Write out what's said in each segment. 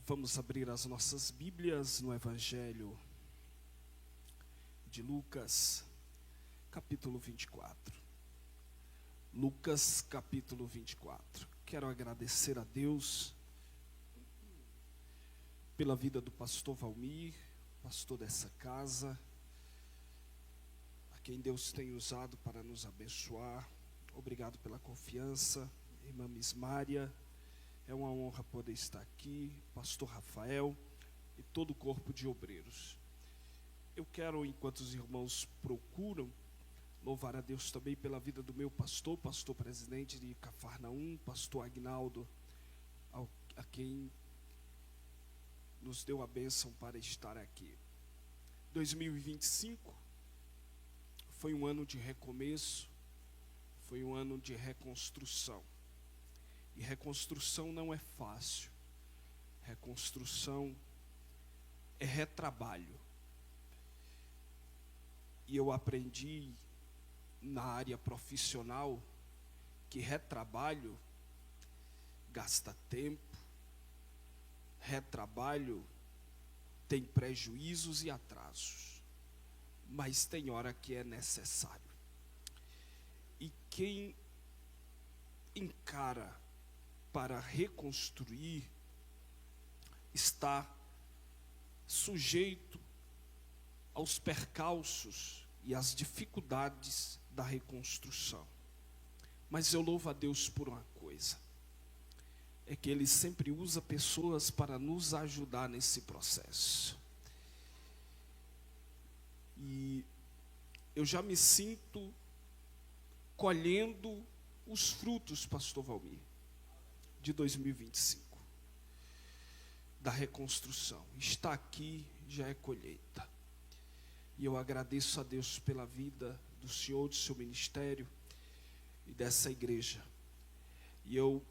Vamos abrir as nossas Bíblias no Evangelho de Lucas, capítulo 24. Lucas, capítulo 24. Quero agradecer a Deus pela vida do pastor Valmir, pastor dessa casa, a quem Deus tem usado para nos abençoar. Obrigado pela confiança, irmã Mismária. É uma honra poder estar aqui, pastor Rafael e todo o corpo de obreiros. Eu quero, enquanto os irmãos procuram, louvar a Deus também pela vida do meu pastor presidente de Cafarnaum, pastor Agnaldo, a quem nos deu a bênção para estar aqui. 2025 foi um ano de recomeço, foi um ano de reconstrução. E reconstrução não é fácil. Reconstrução é retrabalho. E eu aprendi na área profissional que retrabalho gasta tempo, retrabalho tem prejuízos e atrasos, mas tem hora que é necessário. E quem encara para reconstruir está sujeito aos percalços e às dificuldades da reconstrução. Mas eu louvo a Deus por uma coisa, é que Ele sempre usa pessoas para nos ajudar nesse processo. E eu já me sinto colhendo os frutos, pastor Valmir, de 2025, da reconstrução. Está aqui, já é colheita. E eu agradeço a Deus pela vida do senhor, do seu ministério e dessa igreja. E eu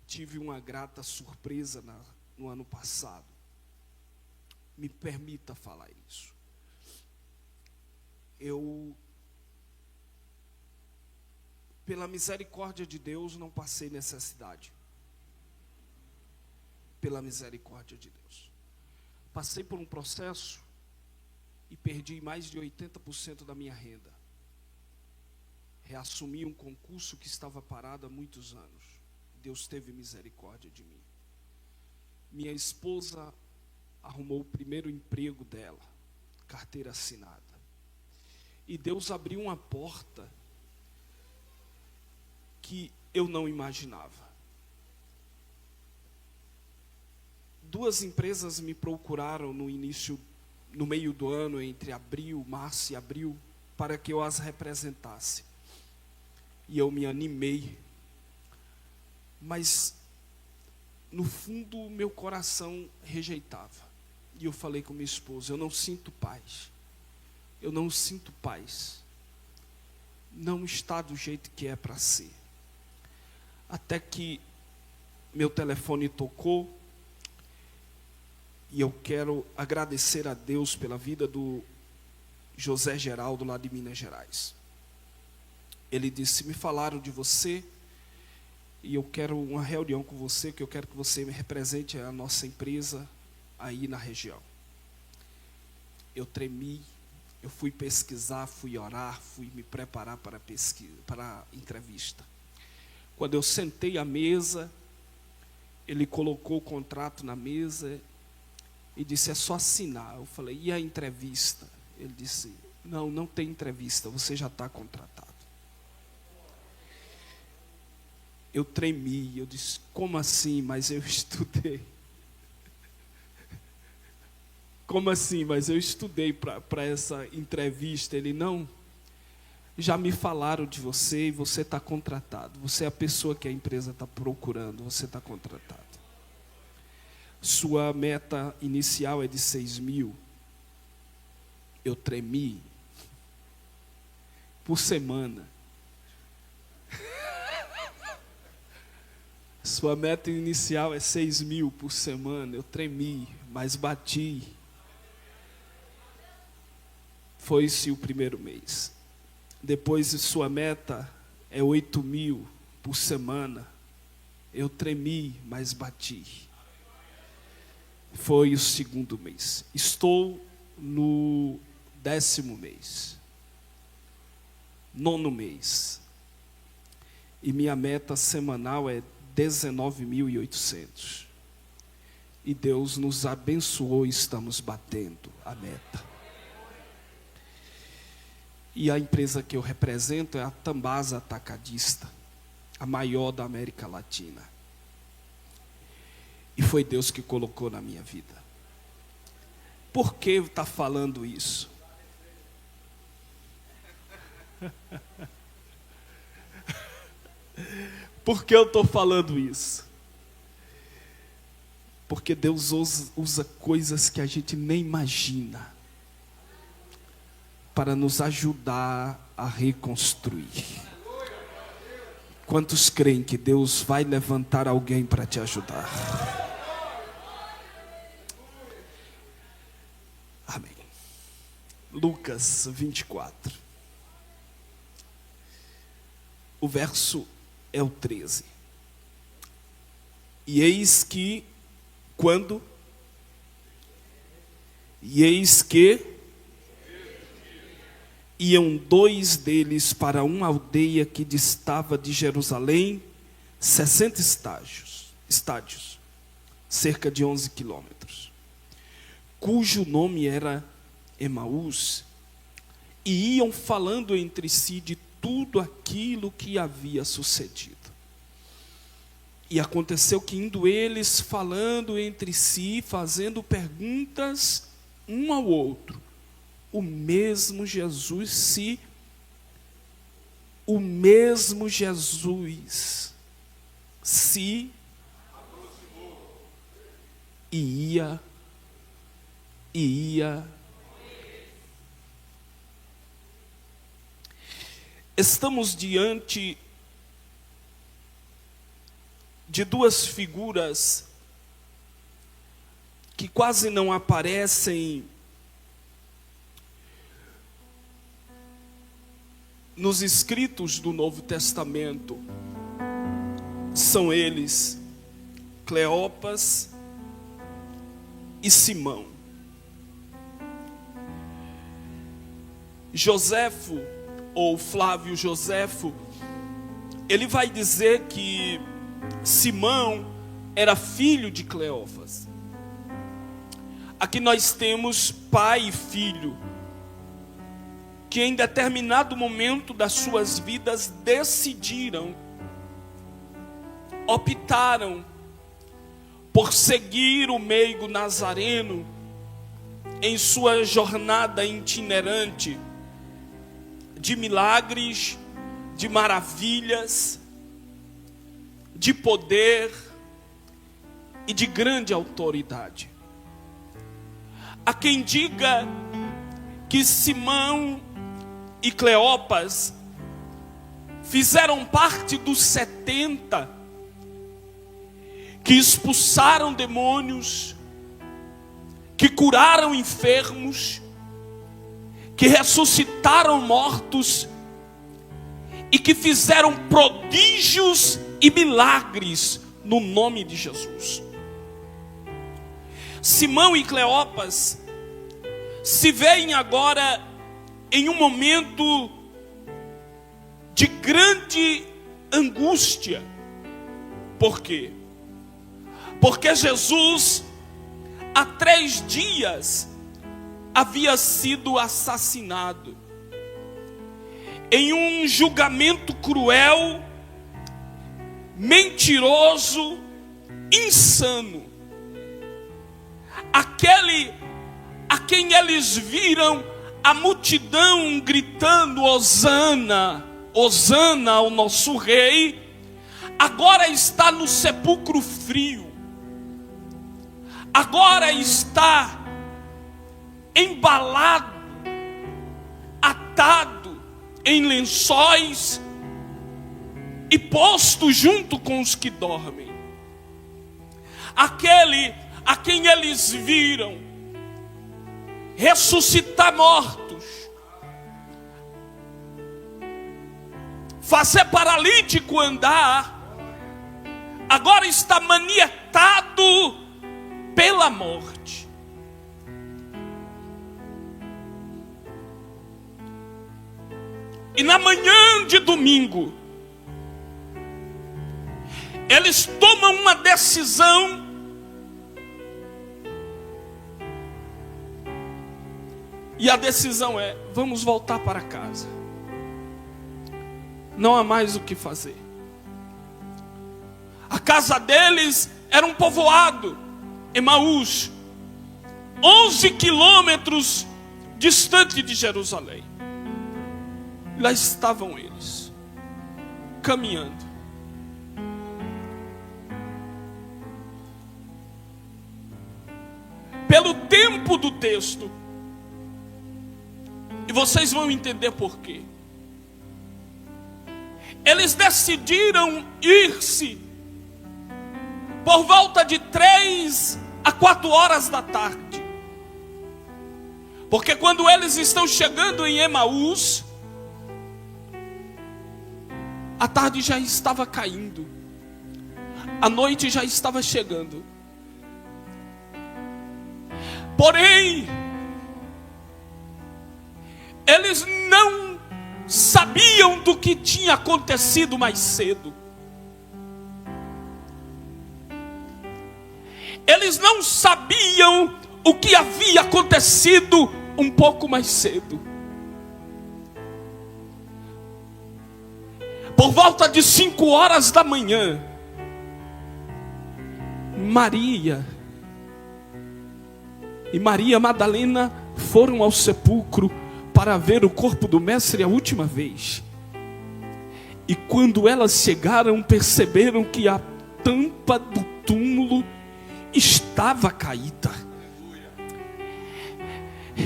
tive uma grata surpresa no ano passado. Me permita falar isso. Pela misericórdia de Deus, não passei necessidade. Pela misericórdia de Deus. Passei por um processo e perdi mais de 80% da minha renda. Reassumi um concurso que estava parado há muitos anos. Deus teve misericórdia de mim. Minha esposa arrumou o primeiro emprego dela, carteira assinada. E Deus abriu uma porta que eu não imaginava. Duas empresas me procuraram no meio do ano, entre março e abril, para que eu as representasse. E eu me animei. Mas, no fundo, meu coração rejeitava. E eu falei com minha esposa, eu não sinto paz. Eu não sinto paz. Não está do jeito que é para ser. Até que meu telefone tocou. E eu quero agradecer a Deus pela vida do José Geraldo, lá de Minas Gerais. Ele disse, me falaram de você, e eu quero uma reunião com você, que eu quero que você me represente a nossa empresa aí na região. Eu tremi, eu fui pesquisar, fui orar, fui me preparar para a entrevista. Quando eu sentei à mesa, ele colocou o contrato na mesa e disse, é só assinar. Eu falei, e a entrevista? Ele disse, não tem entrevista, você já está contratado. Eu tremi, eu disse, como assim? Mas eu estudei. Como assim? Mas eu estudei para essa entrevista. Ele, não, já me falaram de você e você está contratado. Você é a pessoa que a empresa está procurando, você está contratado. Sua meta inicial é de 6.000. Eu tremi. Por semana. Sua meta inicial é 6.000 por semana. Eu tremi, mas bati. Foi-se o primeiro mês. Depois, sua meta é 8.000 por semana. Eu tremi, mas bati. Foi o 2º mês. Estou no 10º mês. 9º mês. E minha meta semanal é 19.800. E Deus nos abençoou e estamos batendo a meta. E a empresa que eu represento é a Tambasa Atacadista, a maior da América Latina. E foi Deus que colocou na minha vida. Por que está falando isso? Por que eu estou falando isso? Porque Deus usa coisas que a gente nem imagina para nos ajudar a reconstruir. Quantos creem que Deus vai levantar alguém para te ajudar? Amém. Lucas 24. O verso é o 13. E eis que, quando? E eis que iam 2 deles para uma aldeia que distava de Jerusalém 60 estádios, cerca de 11 quilômetros, cujo nome era Emaús, e iam falando entre si de tudo aquilo que havia sucedido. E aconteceu que, indo eles falando entre si, fazendo perguntas um ao outro, o mesmo Jesus se aproximou e ia. Estamos diante de 2 figuras que quase não aparecem nos escritos do Novo Testamento. São eles Cleopas e Simão. Joséfo, ou Flávio Joséfo, ele vai dizer que Simão era filho de Cleófas. Aqui nós temos pai e filho, que em determinado momento das suas vidas decidiram, optaram por seguir o meigo nazareno em sua jornada itinerante de milagres, de maravilhas, de poder e de grande autoridade. Há quem diga que Simão e Cleopas fizeram parte dos 70 que expulsaram demônios, que curaram enfermos, que ressuscitaram mortos e que fizeram prodígios e milagres no nome de Jesus. Simão e Cleopas se veem agora em um momento de grande angústia. Por quê? Porque Jesus, há 3 dias, havia sido assassinado em um julgamento cruel, mentiroso, insano. Aquele a quem eles viram a multidão gritando Hosana, Hosana ao nosso rei, agora está no sepulcro frio, agora está embalado, atado em lençóis e posto junto com os que dormem. Aquele a quem eles viram ressuscitar mortos, fazer paralítico andar, agora está manietado pela a morte. E na manhã de domingo, eles tomam uma decisão e a decisão é: vamos voltar para casa. Não há mais o que fazer. A casa deles era um povoado, Emaús, 11 quilômetros distante de Jerusalém. Lá estavam eles, caminhando. Pelo tempo do texto, e vocês vão entender por quê. Eles decidiram ir-se por volta de 3 a 4 horas da tarde. Porque quando eles estão chegando em Emaús, a tarde já estava caindo, a noite já estava chegando. Porém, eles não sabiam do que tinha acontecido mais cedo. Eles não sabiam o que havia acontecido um pouco mais cedo. Por volta de 5 horas da manhã, Maria e Maria Madalena foram ao sepulcro para ver o corpo do mestre a última vez. E quando elas chegaram, perceberam que a tampa do túmulo estava caída.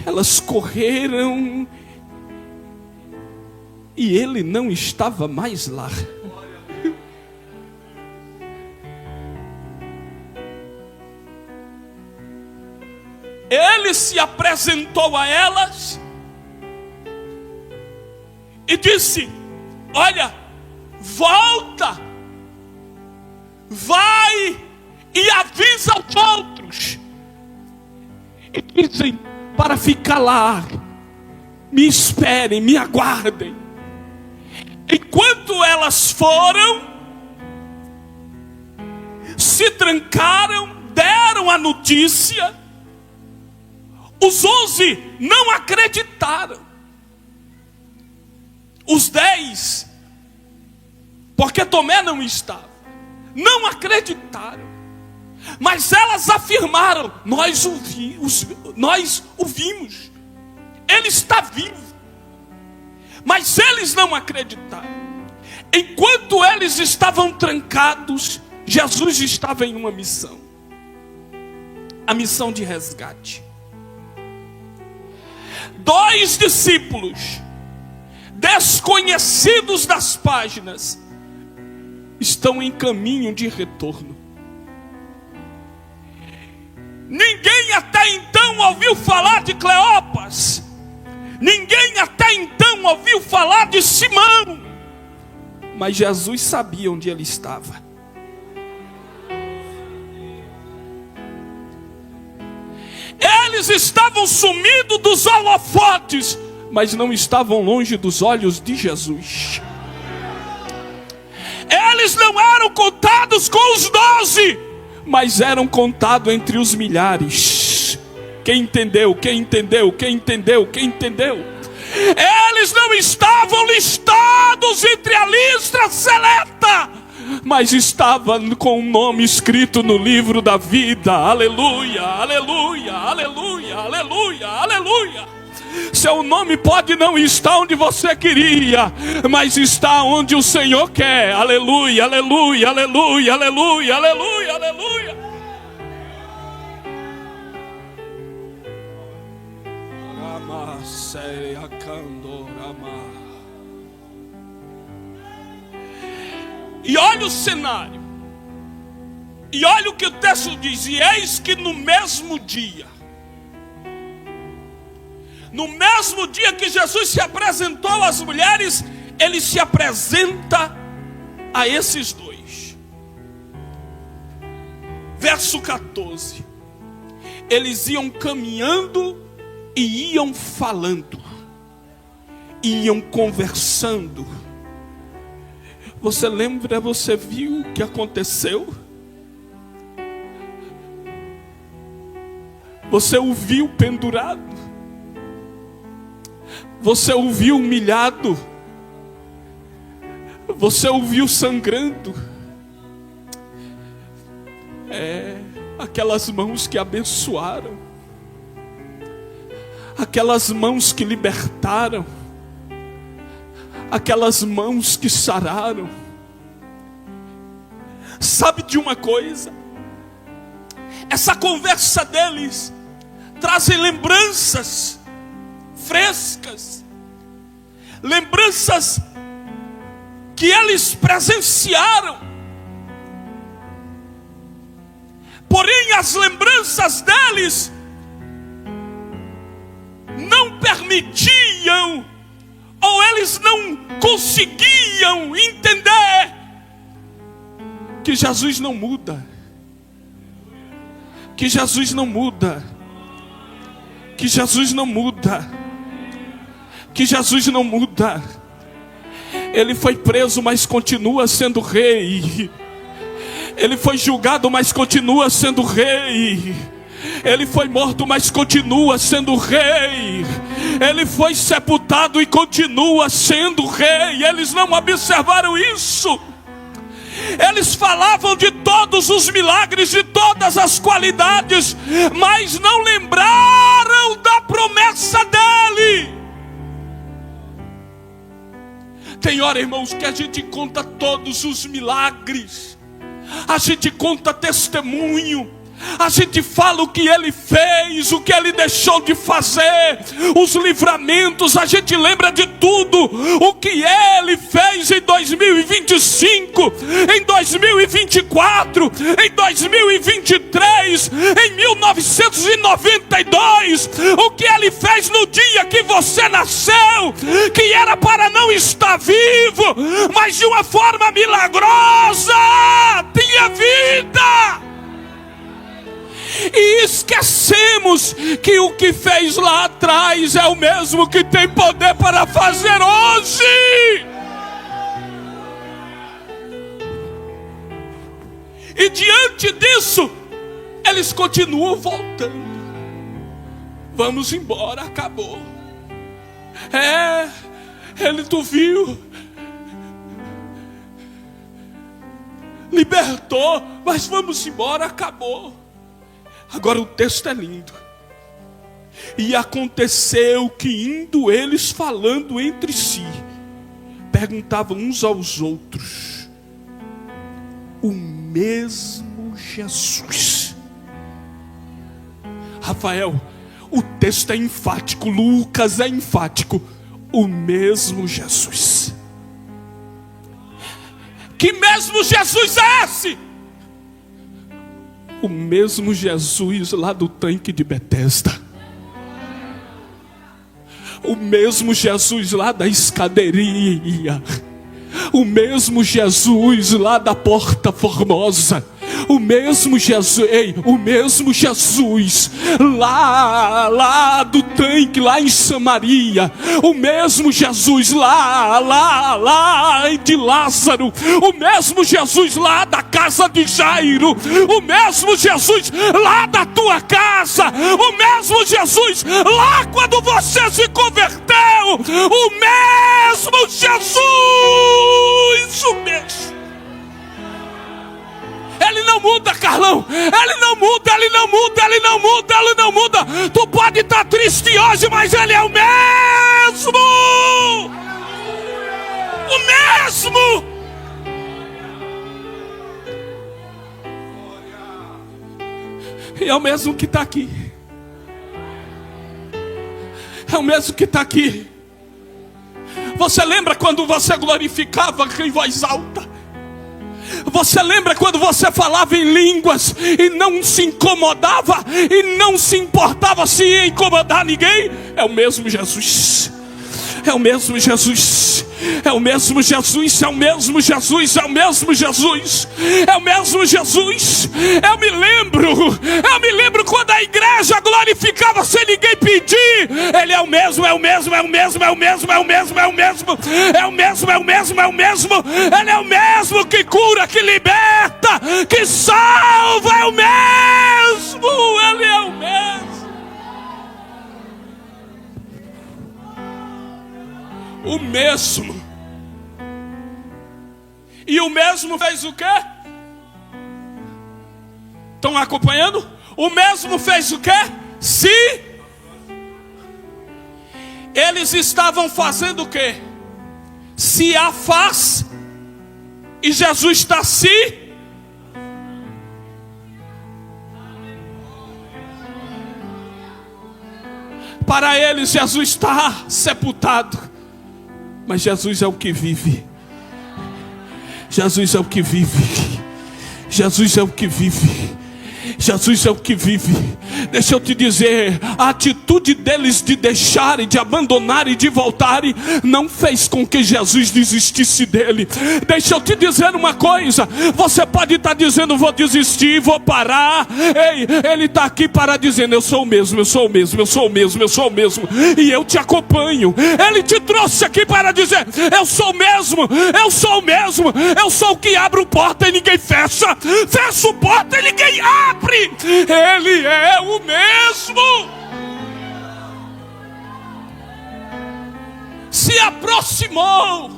Elas correram e ele não estava mais lá. Ele se apresentou a elas e disse: olha, volta, vai e avisa aos outros. E dizem para ficar lá, me esperem, me aguardem. Enquanto elas foram, se trancaram, deram a notícia. Os 11 não acreditaram. Os 10, porque Tomé não estava, não acreditaram. Mas elas afirmaram: nós o vimos, ele está vivo. Mas eles não acreditaram. Enquanto eles estavam trancados, Jesus estava em uma missão, a missão de resgate. 2 discípulos, desconhecidos das páginas, estão em caminho de retorno. Ninguém até então ouviu falar de Cleopas. Ninguém até então ouviu falar de Simão. Mas Jesus sabia onde ele estava. Eles estavam sumidos dos holofotes, mas não estavam longe dos olhos de Jesus. Eles não eram contados com os 12, mas eram contados entre os milhares. Quem entendeu? Quem entendeu? Quem entendeu? Quem entendeu? Eles não estavam listados entre a lista seleta, mas estavam com o nome escrito no livro da vida. Aleluia, aleluia, aleluia, aleluia, aleluia. Seu nome pode não estar onde você queria, mas está onde o Senhor quer. Aleluia, aleluia, aleluia, aleluia, aleluia, aleluia. E olha o cenário, e olha o que o texto diz: e eis que no mesmo dia que Jesus se apresentou às mulheres, ele se apresenta a esses 2. Verso 14: eles iam caminhando e iam falando, iam conversando. Você lembra, você viu o que aconteceu? Você o viu pendurado, você o viu humilhado, você o viu sangrando. Aquelas mãos que abençoaram, aquelas mãos que libertaram, aquelas mãos que sararam. Sabe de uma coisa? Essa conversa deles trazem lembranças frescas, lembranças que eles presenciaram. Porém, as lembranças deles não permitiam, ou eles não conseguiam entender que Jesus não muda, que Jesus não muda, que Jesus não muda, que Jesus não muda. Ele foi preso, mas continua sendo rei. Ele foi julgado, mas continua sendo rei. Ele foi morto, mas continua sendo rei. Ele foi sepultado e continua sendo rei. Eles não observaram isso. Eles falavam de todos os milagres, de todas as qualidades, mas não lembraram da promessa dele. Tem hora, irmãos, que a gente conta todos os milagres, a gente conta testemunho, a gente fala o que ele fez, o que ele deixou de fazer, os livramentos, a gente lembra de tudo o que ele fez em 2025, em 2024, em 2023, em 1992, o que ele fez no dia que você nasceu, que era para não estar vivo, mas de uma forma milagrosa tinha vida. E esquecemos que o que fez lá atrás é o mesmo que tem poder para fazer hoje. E diante disso, eles continuam voltando. Vamos embora, acabou. Ele tu viu, libertou, mas vamos embora, acabou. Agora o texto é lindo. E aconteceu que, indo eles falando entre si, perguntavam uns aos outros: o mesmo Jesus. Rafael, o texto é enfático, Lucas é enfático. O mesmo Jesus. Que mesmo Jesus é esse? O mesmo Jesus lá do tanque de Betesda. O mesmo Jesus lá da escadaria. O mesmo Jesus lá da Porta Formosa. O mesmo Jesus, o mesmo Jesus lá do tanque, lá em Samaria. O mesmo Jesus lá de Lázaro. O mesmo Jesus lá da casa de Jairo. O mesmo Jesus lá da tua casa. O mesmo Jesus lá quando você se converteu. O mesmo Jesus. O mesmo. Ele não muda, Carlão. Ele não muda, ele não muda, ele não muda, ele não muda. Tu pode estar triste hoje, mas ele é o mesmo. O mesmo. E é o mesmo que está aqui. É o mesmo que está aqui. Você lembra quando você glorificava em voz alta? Você lembra quando você falava em línguas e não se incomodava e não se importava se ia incomodar ninguém? É o mesmo Jesus. É o mesmo Jesus. É o mesmo Jesus. É o mesmo Jesus. É o mesmo Jesus. É o mesmo Jesus. Eu me lembro quando a igreja glorificava sem ninguém pedir. Ele é o mesmo, é o mesmo, é o mesmo, é o mesmo, é o mesmo, é o mesmo, é o mesmo, é o mesmo, é o mesmo. Ele é o mesmo que cura, que liberta, que salva, é o mesmo. Ele é o mesmo. O mesmo. E o mesmo fez o quê? Estão acompanhando? O mesmo fez o quê? Se eles estavam fazendo o quê? Se afaz. E Jesus está se. Para eles Jesus está sepultado. Mas Jesus é o que vive. Jesus é o que vive. Jesus é o que vive. Jesus é o que vive. Deixa eu te dizer, a atitude deles de deixarem, de abandonarem, de voltarem, não fez com que Jesus desistisse dele. Deixa eu te dizer uma coisa. Você pode estar dizendo, vou desistir, vou parar. Ei, ele está aqui para dizer, eu sou o mesmo, eu sou o mesmo, eu sou o mesmo, eu sou o mesmo. E eu te acompanho. Ele te trouxe aqui para dizer, eu sou o mesmo, eu sou o mesmo. Eu sou o que abre a porta e ninguém fecha. Fecha a porta e ninguém abre. Ele é o mesmo. Se aproximou.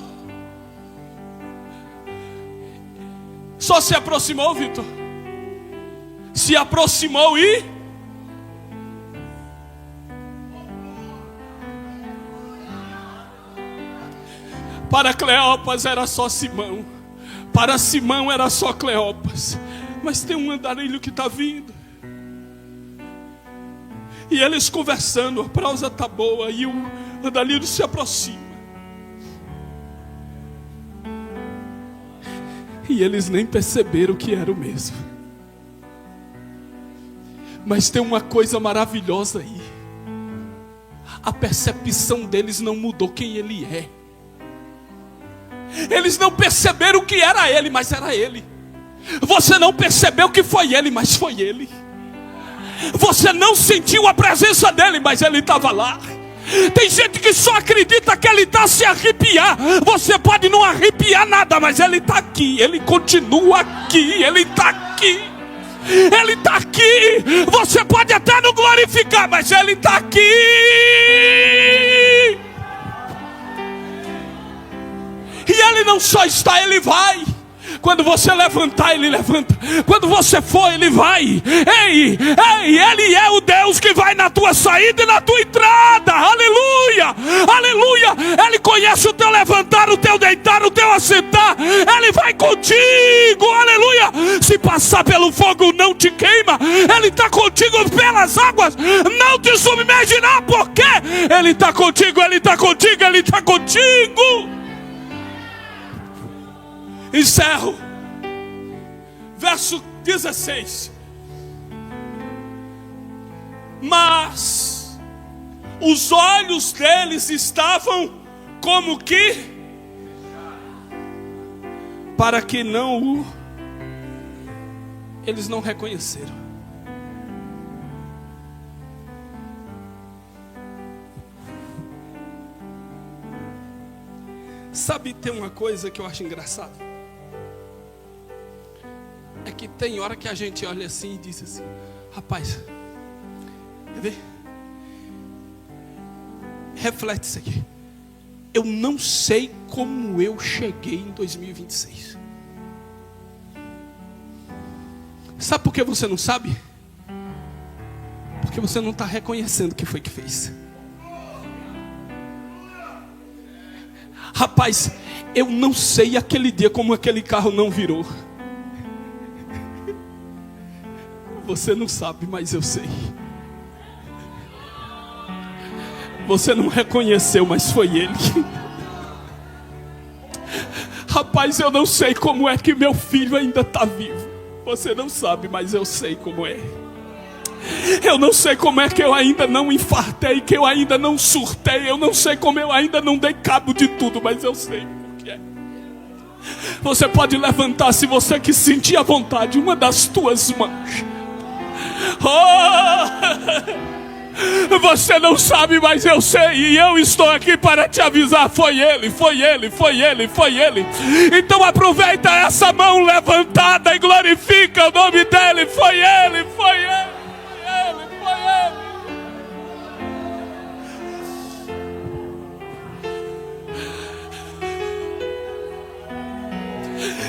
Só se aproximou, Vitor? Se aproximou e... Para Cleopas era só Simão. Para Simão era só Cleopas. Mas tem um andarilho que está vindo. E eles conversando, a prosa está boa. E o andarilho se aproxima. E eles nem perceberam que era o mesmo. Mas tem uma coisa maravilhosa aí. A percepção deles não mudou quem ele é. Eles não perceberam que era ele, mas era ele. Você não percebeu que foi ele, mas foi ele. Você não sentiu a presença dele, mas ele estava lá. Tem gente que só acredita que ele está a se arrepiar. Você pode não arrepiar nada, mas ele está aqui. Ele continua aqui. Ele está aqui. Ele está aqui. Você pode até não glorificar, mas ele está aqui. E ele não só está, ele vai. Quando você levantar, ele levanta. Quando você for, ele vai. Ei, ele é o Deus que vai na tua saída e na tua entrada. Aleluia, aleluia. Ele conhece o teu levantar, o teu deitar, o teu assentar. Ele vai contigo, aleluia. Se passar pelo fogo, não te queima. Ele está contigo pelas águas, não te submergirá. Por quê? Ele está contigo, ele está contigo, ele está contigo. Encerro. Verso 16. Mas os olhos deles estavam como que para que eles não reconheceram. Sabe, tem uma coisa que eu acho engraçado. É que tem hora que a gente olha assim e diz assim, rapaz, quer ver? Reflete isso aqui. Eu não sei como eu cheguei em 2026. Sabe por que você não sabe? Porque você não está reconhecendo o que foi que fez. Rapaz, eu não sei aquele dia como aquele carro não virou. Você não sabe, mas eu sei. Você não reconheceu, mas foi ele. Rapaz, eu não sei como é que meu filho ainda está vivo. Você não sabe, mas eu sei como é. Eu não sei como é que eu ainda não infartei, que eu ainda não surtei. Eu não sei como eu ainda não dei cabo de tudo, mas eu sei porque é. Você pode levantar, se você que sentir a vontade, uma das tuas mãos. Oh! Você não sabe, mas eu sei, e eu estou aqui para te avisar. Foi ele, foi ele, foi ele, foi ele. Então aproveita essa mão levantada e glorifica o nome dele. Foi ele, foi ele, foi ele, foi ele.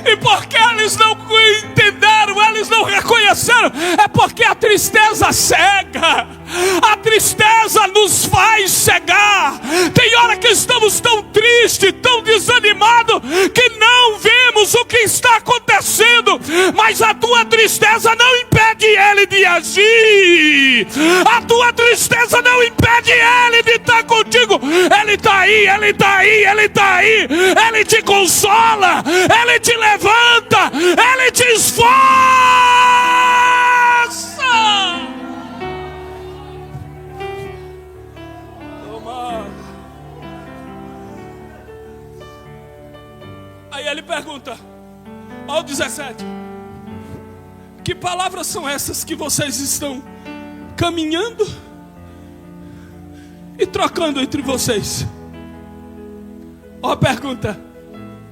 E porque eles não entenderam, eles não reconheceram, é porque a tristeza cega. A tristeza nos faz cegar. Tem hora que estamos tão tristes, tão desanimados, que não vemos o que está acontecendo. Mas a tua tristeza não impede ele de agir. A tua tristeza não impede ele de estar contigo. Ele está aí, ele está aí, ele está aí. Ele te consola, ele te levanta, ele te esforça. Aí ele pergunta, ao 17: que palavras são essas que vocês estão caminhando e trocando entre vocês? Ó a pergunta: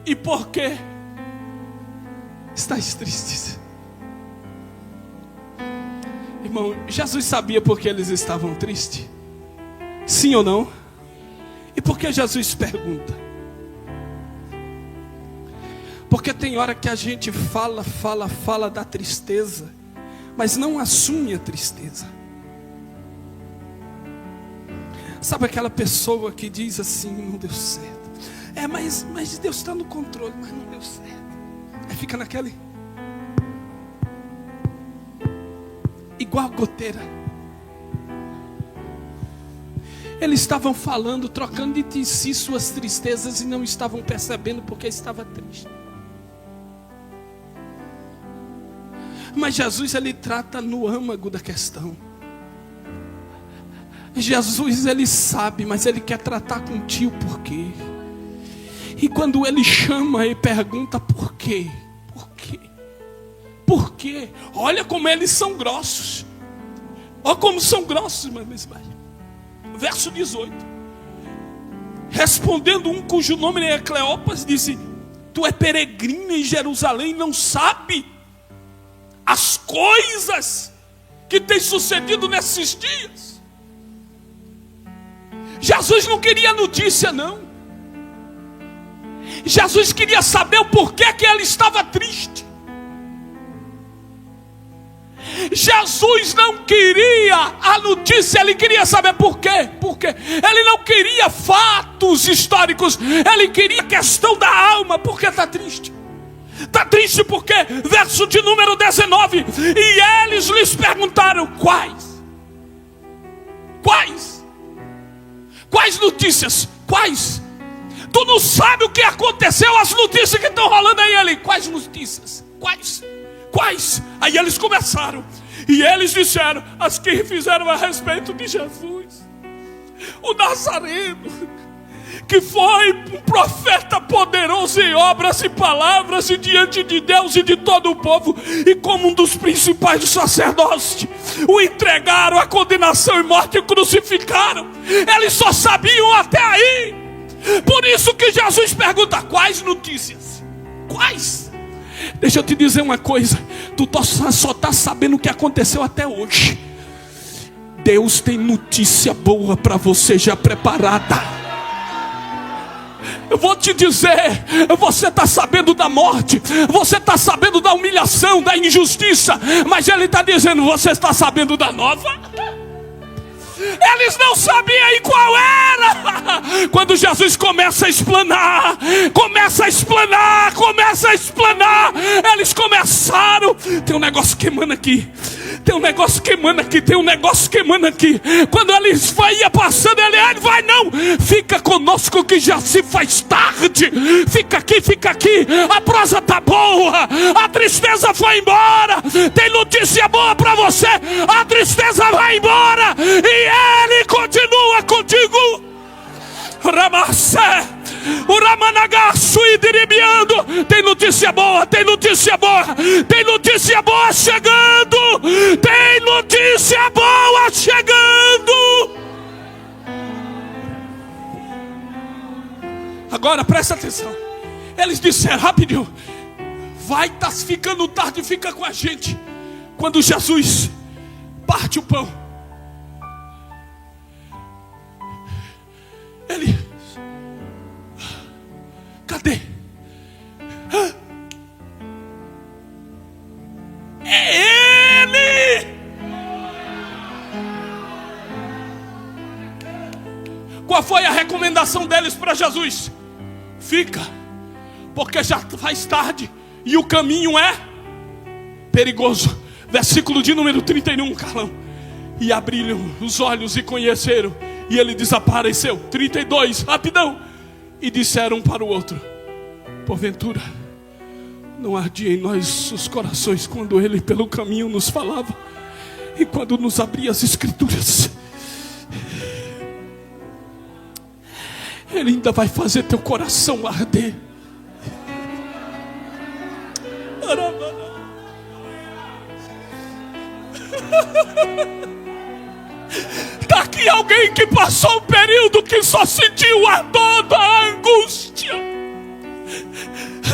e por que estáis tristes? Irmão, Jesus sabia por que eles estavam tristes? Sim ou não? E por que Jesus pergunta? Porque tem hora que a gente fala da tristeza, mas não assume a tristeza. Sabe aquela pessoa que diz assim: não deu certo. Mas Deus está no controle, mas não deu certo. Aí fica naquele, igual a goteira. Eles estavam falando, trocando de si suas tristezas e não estavam percebendo porque estava triste. Mas Jesus, ele trata no âmago da questão. Jesus, ele sabe, mas ele quer tratar contigo por quê? E quando ele chama e pergunta por quê? Por quê? Por quê? Olha como eles são grossos. Olha como são grossos, mas verso 18. Respondendo um cujo nome é Cleopas, disse: tu é peregrina em Jerusalém e não sabe as coisas que tem sucedido nesses dias. Jesus não queria notícia, não. Jesus queria saber o porquê que ele estava triste. Jesus não queria a notícia, ele queria saber por quê. Por quê? Ele não queria fatos históricos, ele queria a questão da alma. Por que está triste? Está triste porque, verso de número 19: e eles lhes perguntaram: quais notícias? Quais? Tu não sabe o que aconteceu, as notícias que estão rolando aí. Ele: quais notícias? Quais? Aí eles começaram, e eles disseram: as que fizeram a respeito de Jesus, o Nazareno, que foi um profeta poderoso em obras e palavras e diante de Deus e de todo o povo, e como um dos principais dos sacerdotes, o entregaram à condenação e morte e crucificaram. Eles só sabiam até aí. Por isso que Jesus pergunta: quais notícias? Quais? Deixa eu te dizer uma coisa, tu só está sabendo o que aconteceu até hoje. Deus tem notícia boa para você já preparada. Eu vou te dizer, você está sabendo da morte, você está sabendo da humilhação, da injustiça, mas Ele está dizendo: você está sabendo da nova? Eles não sabiam aí qual era. Quando Jesus começa a explanar, eles começaram. Tem um negócio queimando aqui. Quando eles ia passando, ele vai: não, fica conosco que já se faz tarde. Fica aqui, a prosa tá boa, a tristeza foi embora. Tem notícia boa para você, a tristeza vai embora e Ele continua contigo. Ramassé, O Ramanagaço e diribiando. Tem notícia boa, tem notícia boa, tem notícia boa chegando. Tem notícia boa chegando. Agora presta atenção. Eles disseram rapidinho: vai, tá ficando tarde, fica com a gente. Quando Jesus parte o pão, ele: cadê? É ele! Qual foi a recomendação deles para Jesus? Fica, porque já faz tarde e o caminho é perigoso. Versículo de número 31, Carlão. E abriram os olhos e conheceram, e ele desapareceu. 32, rapidão. E disseram um para o outro: porventura não ardia em nós os corações quando ele pelo caminho nos falava, e quando nos abria as escrituras? Ele ainda vai fazer teu coração arder. Está aqui alguém que passou um período que só sentiu a dor da angústia,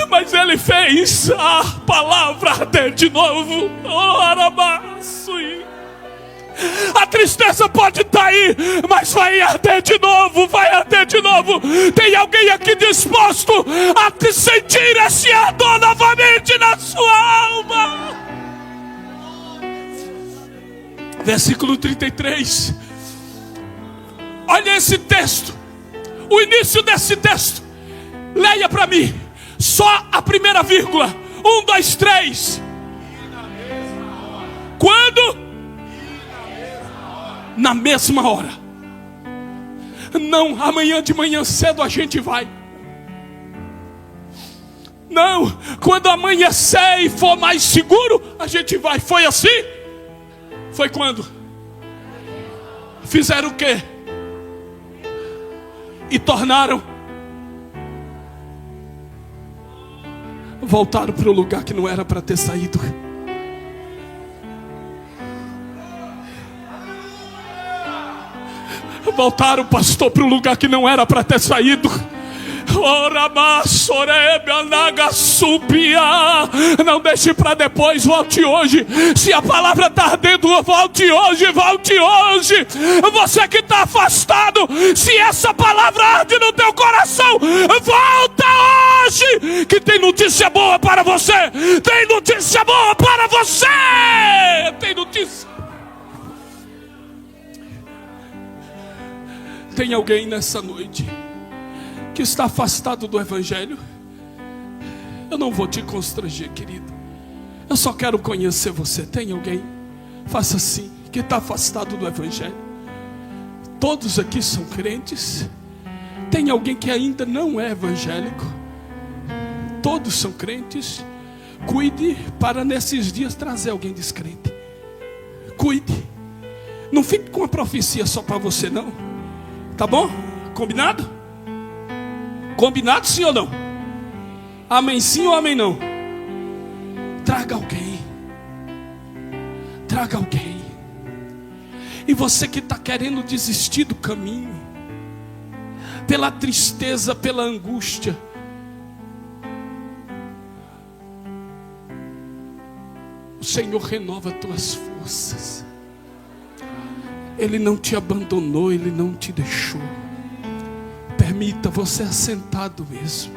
mas ele fez a palavra arder de novo. A tristeza pode estar aí, mas vai arder de novo, vai arder de novo. Tem alguém aqui disposto a sentir esse ardor novamente na sua alma? Versículo 33. Olha esse texto, o início desse texto. Leia para mim, só a primeira vírgula. 1, 2, 3. Quando? Na mesma hora. Não, amanhã de manhã cedo a gente vai. Não, quando amanhecer e for mais seguro, a gente vai. Foi assim? Foi quando? Fizeram o quê? E tornaram. Voltaram para o lugar que não era para ter saído. Voltaram, pastor, para o lugar que não era para ter saído. Não deixe para depois, volte hoje. Se a palavra está ardendo, volte hoje, volte hoje. Você que está afastado, se essa palavra arde no teu coração, volta hoje, que tem notícia boa para você. Tem notícia boa para você. Tem notícia. Tem alguém nessa noite que está afastado do Evangelho? Eu não vou te constranger, querido. Eu só quero conhecer você. Tem alguém? Faça assim, que está afastado do Evangelho. Todos aqui são crentes. Tem alguém que ainda não é evangélico? Todos são crentes. Cuide para nesses dias trazer alguém descrente. Cuide. Não fique com a profecia só para você, não. Tá bom? Combinado? Combinado, sim ou não? Amém sim ou amém não? Traga alguém. Traga alguém. E você que está querendo desistir do caminho, pela tristeza, pela angústia, o Senhor renova tuas forças. Ele não te abandonou, Ele não te deixou. Permita você assentado mesmo,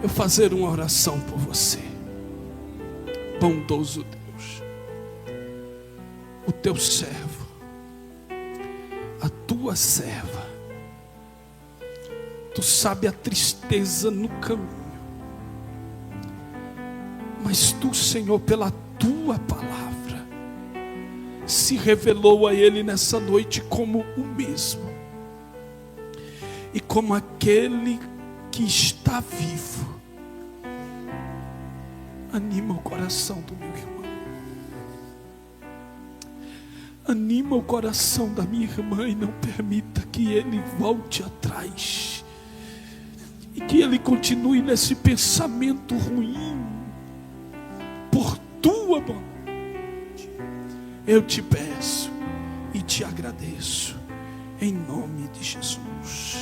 eu fazer uma oração por você. Bondoso Deus, o teu servo, a tua serva, tu sabe a tristeza no caminho, mas tu, Senhor, pela tua palavra, se revelou a ele nessa noite como o mesmo, e como aquele que está vivo. Anima o coração do meu irmão, anima o coração da minha irmã, e não permita que ele volte atrás. e que ele continue nesse pensamento ruim, por tua bondade. Eu te peço e te agradeço, em nome de Jesus.